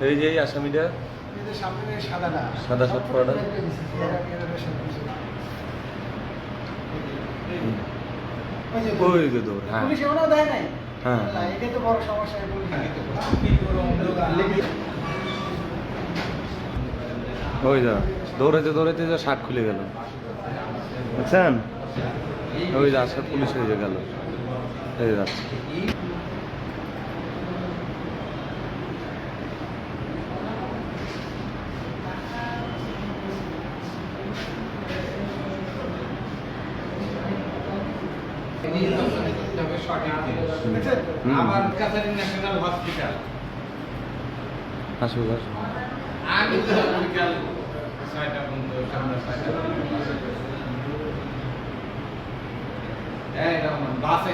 এই যে এই আসামিটা সামনে সাদাটা সাদা শার্ট পরাটা ওই যে দৌড় হ্যাঁ পুলিশ এমনও দেয় নাই হ্যাঁ এটাই তো বড় সমস্যা ওই যা দৌড়াইতে দৌড়াইতে যা শার্ট খুলে গেল বুঝছেন ওই যে আজকে পুলিশ হয়ে গেল এই যাচ্ছে আমার কাছে ন্যাশনাল হসপিটাল আসুক আসুক আমি তো বিকাল 6টা পর্যন্ত সামনে 6টা এই বাসে